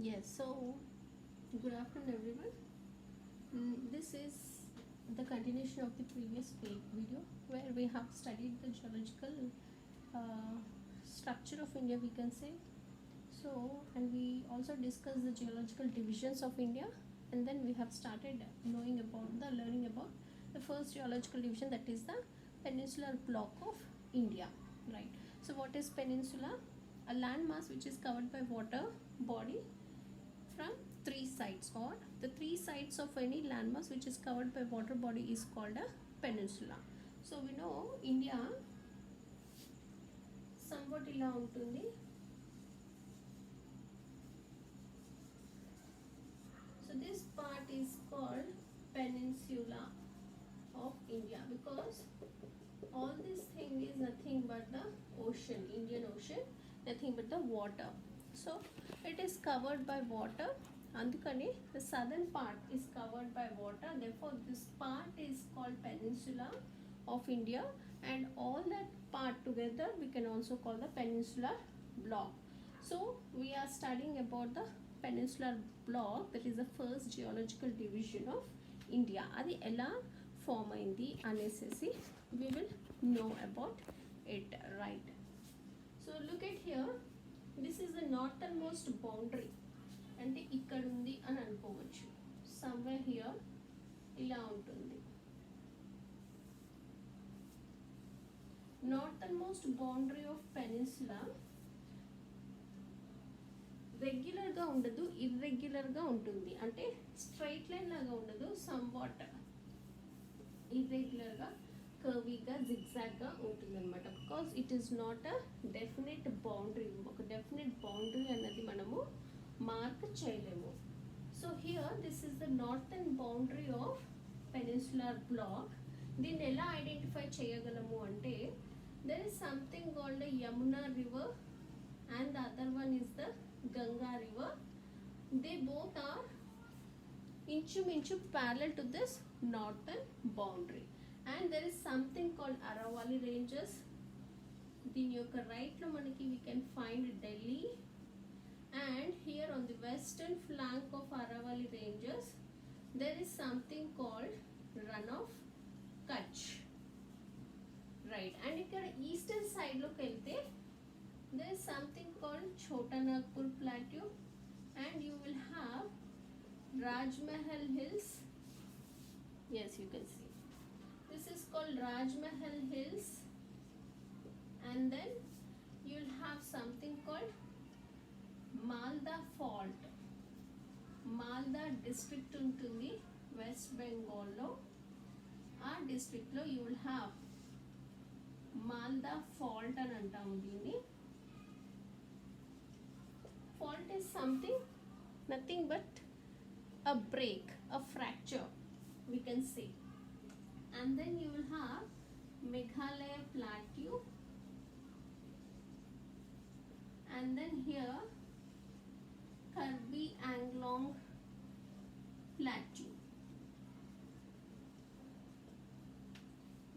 Yes, so good afternoon everyone. This is the continuation of the previous video where we have studied the geological uh, structure of India, we can say. So, and we also discussed the geological divisions of India, and then we have started learning about the first geological division, that is the peninsular block of India, right? So, what is peninsula? A landmass which is covered by water body from three sides, or the three sides of any landmass which is covered by water body is called a peninsula. So we know India somewhat ఇలా ఉంటుంది. So this part is called peninsula of India because all this thing is nothing but the ocean, Indian Ocean, nothing but the water. So it is covered by water. Andukani, the southern part is covered by water. Therefore, this part is called peninsula of India, and all that part together we can also call the peninsular block. So we are studying about the peninsular block, that is the first geological division of India. Adi ela form ayindi anesesi we will know about it, right? So look at here, this is the northernmost boundary, అంటే ఇక్కడ ఉంది అని అనుకోవచ్చు. Somewhere here ఇలా ఉంటుంది. నార్థర్మోస్ట్ boundary of peninsula రెగ్యులర్గా ఉండదు, ఇర్రెగ్యులర్గా ఉంటుంది. అంటే స్ట్రైట్ లైన్ లాగా ఉండదు, సమ్ వాట్ ఇర్రెగ్యులర్గా, కర్వీగా, జిగ్జాగ్గా ఉంటుంది అనమాట. Because it is not a definite boundary. ఒక డెఫినెట్ బౌండరీ అన్నది మనము మార్క్ చేయలేము. So here this is the northern boundary of peninsular block. దీన్ని ఎలా ఐడెంటిఫై చేయగలము అంటే, there is something called Yamuna river and the other one is the Ganga river. They both are ఇంచుమించు parallel to this northern boundary, and there is something called Aravalli ranges. దీని యొక్క రైట్లో మనకి we can find Delhi, and here on the western flank of Aravalli ranges there is something called Run of Kutch, right? And ఇక్కడ eastern side లోకి వెళ్తే there is something called Chota Nagpur plateau, and you will have Rajmahal Hills. Yes, you can see. This is called Rajmahal Hills, and then you'll have something called Malda Fault. Malda district ఉంటుంది west బెంగాల్లో. ఆ డిస్ట్రిక్ట్లో you will have Malda Fault అని అంటాము దీన్ని. Fault is something, nothing but a break, a fracture, we can say. And then you will have Meghalaya plateau, and then here Karbi Anglong plateau.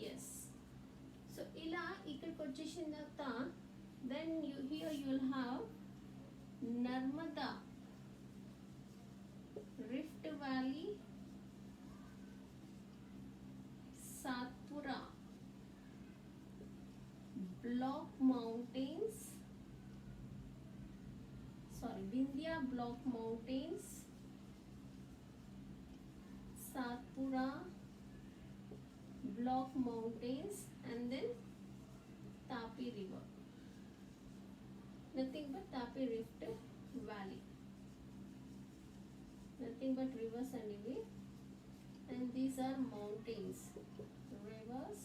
Yes. So ila ikkadiki vachesina tarvata, then here you will have Narmada, Rift Valley, Satpura, Block Mountains, Vindhya Block Mountains, Satpura Block Mountains, and then Tapi River. Nothing but Tapi Rift Valley. Nothing but rivers anyway. And these are mountains. Rivers,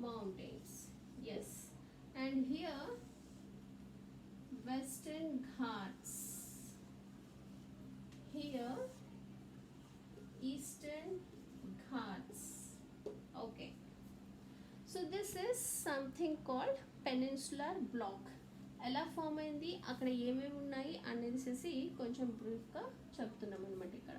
mountains. Yes. And here Western Ghats. Here Eastern Ghats. Okay. So this is something called peninsular block. ఎలా form అయింది, అక్కడ ఏమేమి ఉన్నాయి అనేసి కొంచెం బ్రీఫ్గా చెప్తున్నాం అనమాట ఇక్కడ,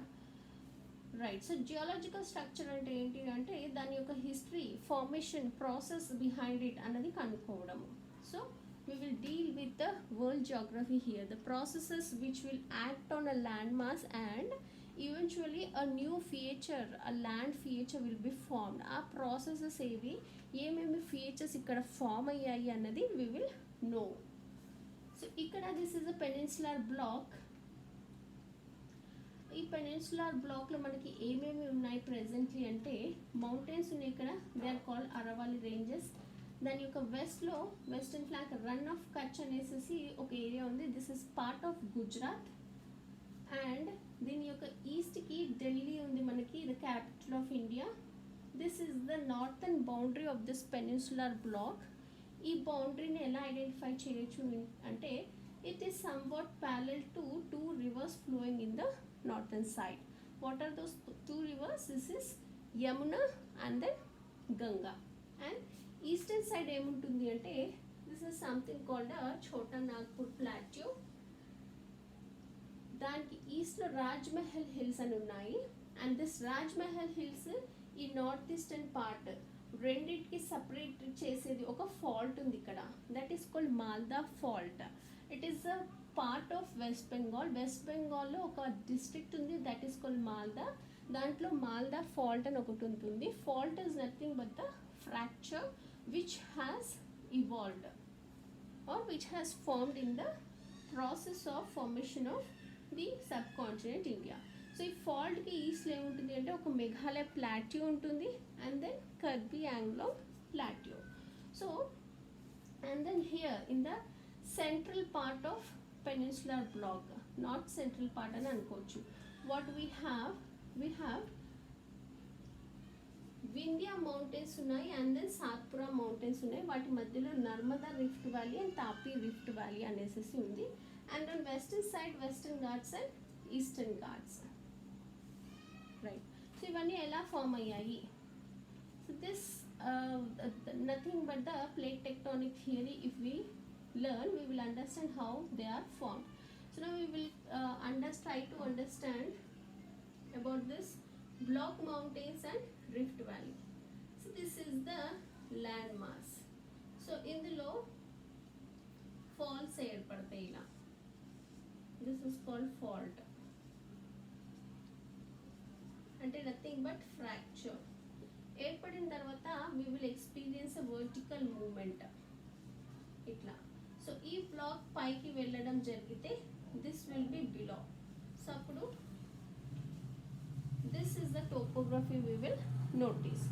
రైట్? సో జియాలజికల్ స్ట్రక్చర్ అంటే ఏంటి అంటే దాని యొక్క history, formation, process behind it అన్నది కనుక్కోవడము. So we will deal with the world geography here, the processes which will act on a landmass and eventually a new feature, a land feature will be formed. ఆ processes ఏవి, ఏమేమి features ఇక్కడ form అయ్యాయి అన్నది we will know. So ఇక్కడ this is a peninsular block. ఈ peninsular బ్లాక్లో మనకి ఏమేమి ఉన్నాయి ప్రెసెంట్లీ అంటే మౌంటైన్స్ ఉన్నాయి ఇక్కడ, they are called Aravali ranges. దాని యొక్క వెస్ట్లో western flank run of Kutch అనేసి ఒక ఏరియా ఉంది, this is part of Gujarat. And దీని యొక్క ఈస్ట్కి ఢిల్లీ ఉంది మనకి, the capital of India. This is the northern boundary of this peninsular block. ఈ బౌండరీని ఎలా ఐడెంటిఫై చేయొచ్చు అంటే it is somewhat parallel to two reverse flowing in the northern side. What are those two rivers? This is Yamuna and then Ganga. And eastern side ఏముంటుంది అంటే this is something called a Chota Nagpur plateau. దానికి ఈస్ట్లో Rajmahal hills అని ఉన్నాయి. And this Rajmahal hills ఈ north eastern part రెండింటికి separate చేసేది ఒక ఫాల్ట్ ఉంది ఇక్కడ, that is called Malda fault. It is a part of west Bengal. West బెంగాల్లో ఒక డిస్ట్రిక్ట్ ఉంది దట్ ఈస్ కాల్డ్ మాల్దా. దాంట్లో మాల్దా ఫాల్ట్ అని ఒకటి ఉంటుంది. Fault is nothing but the fracture which has evolved or which has formed in the process of formation of the subcontinent India. So ఈ ఫాల్ట్కి ఈస్ట్లో ఏముంటుంది అంటే ఒక మేఘాలయ ప్లాట్యూ ఉంటుంది and then Karbi Anglong plateau. So and then here in the central part of peninsular block, not central part అని అనుకోవచ్చు. what we have Vindhya mountains ఉన్నాయి అండ్ దెన్ సాత్పురా మౌంటైన్స్ ఉన్నాయి. వాటి మధ్యలో Narmada rift valley and Tapi rift valley అనేసి ఉంది. And on western side Western Ghats and Eastern Ghats, right. So ఇవన్నీ ఎలా ఫామ్ అయ్యాయి? So this nothing but the plate tectonic theory. If we learn, we will understand how they are formed. So now we will try to understand about this block mountains and rift valley. So this is the land mass. So ఇందులో faults ఏర్పడతాయి ఇలా, this is called fault, అంటే nothing but fracture. ఏర్పడిన తర్వాత we will experience a vertical movement ఇట్లా. So ఈ block పైకి వెళ్ళడం జరిగితే this will be below. So అప్పుడు this is the topography we will notice.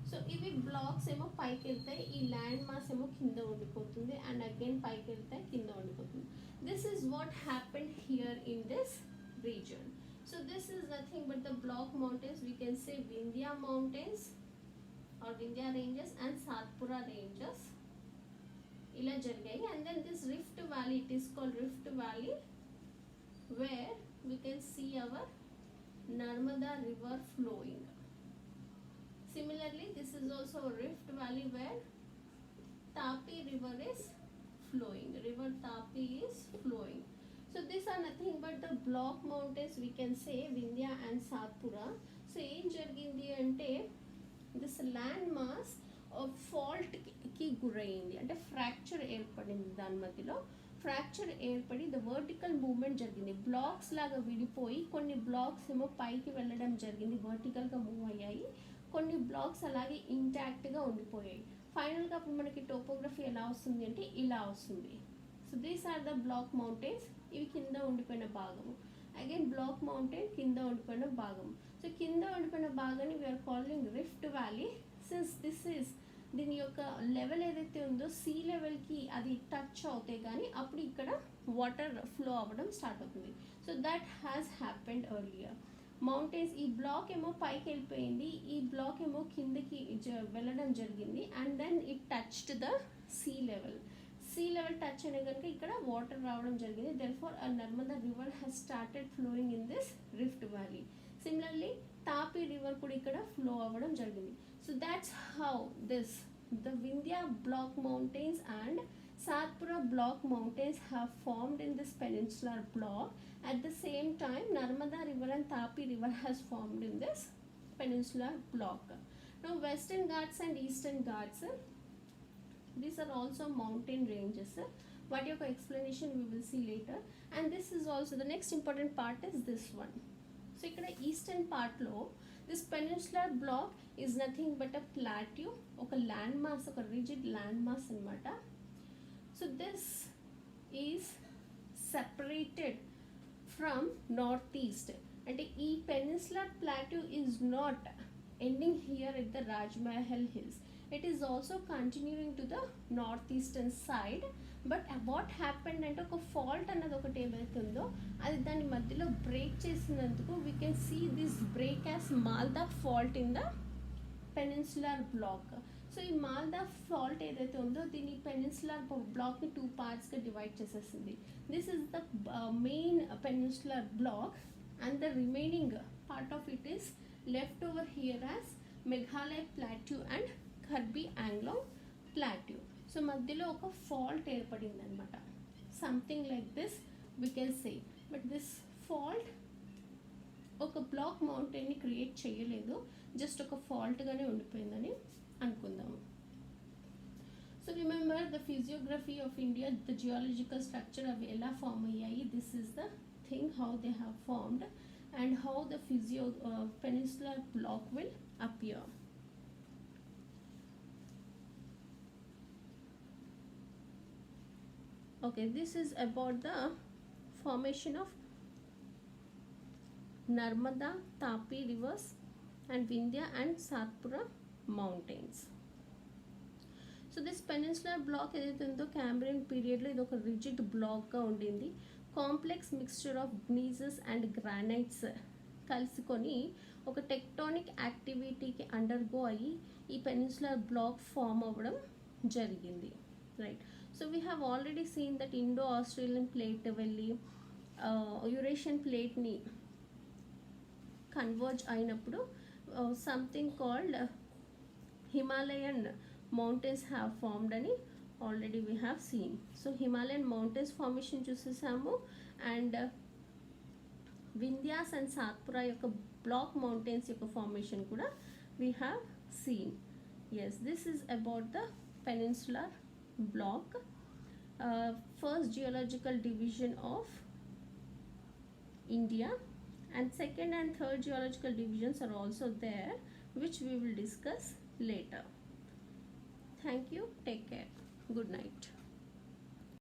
So ఇవి బ్లాక్స్ ఏమో పైకి వెళ్తాయి, ఈ ల్యాండ్ మాస్ ఏమో కింద ఉండిపోతుంది అండ్ అగైన్ పైకి వెళ్తాయి కింద ఉండిపోతుంది. This is what happened here in this region. So this is nothing but the block mountains. We can say Vindhya mountains or Vindhya ranges and Satpura ranges ఇలా జరిగాయి. And then this rift valley, it is called rift valley where we can see our Narmada river flowing. Similarly this is also rift valley where Tapi river is flowing, river Tapi is flowing. So these are nothing but the block mountains, we can say Vindhya and Satpura. So ఏం జరిగింది అంటే this land mass fault కి గురైంది, అంటే fracture ఏర్పడింది. దాని మధ్యలో fracture ఏర్పడి ద వర్టికల్ మూవ్మెంట్ జరిగింది. బ్లాక్స్ లాగా విడిపోయి కొన్ని బ్లాక్స్ ఏమో పైకి వెళ్ళడం జరిగింది, వర్టికల్గా మూవ్ అయ్యాయి. కొన్ని బ్లాక్స్ అలాగే ఇంటాక్ట్గా ఉండిపోయాయి. ఫైనల్గా అప్పుడు మనకి టోపోగ్రఫీ ఎలా వస్తుంది అంటే ఇలా వస్తుంది. So these are the block mountains. ఇవి కింద ఉండిపోయిన భాగము. అగైన్ బ్లాక్ మౌంటైన్ కింద ఉండిపోయిన భాగం. సో కింద ఉండిపోయిన భాగాన్ని we are calling rift valley. Since this is దీని యొక్క లెవెల్ ఏదైతే ఉందో సీ లెవెల్కి అది టచ్ అవుతాయి కానీ అప్పుడు ఇక్కడ వాటర్ ఫ్లో అవ్వడం స్టార్ట్ అవుతుంది. So that has happened earlier. Mountains ఈ బ్లాక్ ఏమో పైకి వెళ్ళిపోయింది, ఈ బ్లాక్ ఏమో కిందకి వెళ్ళడం జరిగింది. And then it touched the sea level. Sea level touch అనే కనుక ఇక్కడ వాటర్ రావడం జరిగింది. Therefore Narmada river has started flowing in this rift valley. Similarly Tapi river కూడా ఇక్కడ ఫ్లో అవ్వడం జరిగింది. So that's how the Vindhya block mountains and Satpura block mountains have formed in this peninsular block. At the same time, Narmada river and Tapi river has formed in this peninsular block. Now Western Ghats and Eastern Ghats, these are also mountain ranges. వాటి యొక్క explanation we will see later. And this is also the next important part is this one. So ఇక్కడ eastern part లో this peninsular block is nothing but a plateau, ఒక land mass, ఒక rigid land mass అన్నమాట. So this is separated from northeast. అంటే ఈ peninsular plateau is not ending here at the Rajmahal hills. It is also continuing to the northeastern side. But what happened అంటే ఒక fault అన్నది ఒకటి ఏమవుతుందో అది దాని మధ్యలో బ్రేక్ చేసినందుకు we can see this break as Malda fault in the peninsular block. So ఈ మాల్దా ఫాల్ట్ ఏదైతే ఉందో దీని పెనిన్సులర్ బ్లాక్ని 2 పార్ట్స్గా డివైడ్ చేసేసింది. This is the main peninsular block and the remaining part of it is left over here as Meghalaya plateau and Karbi Anglong plateau. So మధ్యలో ఒక fault ఏర్పడింది అనమాట, something like this we can say. But this fault ఒక block మౌంటైన్ని create చేయలేదు, just ఒక ఫాల్ట్గానే ఉండిపోయిందని అనుకుందాము. So remember the physiography of India, the geological structure అవి ఎలా ఫామ్ అయ్యాయి, this is the thing how they have formed and how the peninsular block will appear. Okay, this is about the formation of Narmada, Tapi rivers and Vindhya and Satpura mountains. So this peninsular block ఏదైతే ఉందో Cambrian పీరియడ్లో ఇది ఒక rigid బ్లాక్గా ఉండింది. Complex mixture of gneisses and granites కలుసుకొని ఒక tectonic యాక్టివిటీకి undergo అయ్యి ఈ పెనిన్సులర్ బ్లాక్ ఫామ్ అవ్వడం జరిగింది, right. So we have already seen that Indo-Australian plate వెళ్ళి Eurasian plate ని కన్వర్జ్ అయినప్పుడు something called Himalayan mountains have formed అని already we have seen. So Himalayan mountains formation చూసేసాము అండ్ వింధ్యాస్ అండ్ సాత్పురా యొక్క బ్లాక్ మౌంటైన్స్ యొక్క formation కూడా we have seen. Yes, this is about the peninsular block, first geological division of India, and second and third geological divisions are also there, which we will discuss later. Thank you, take care, good night.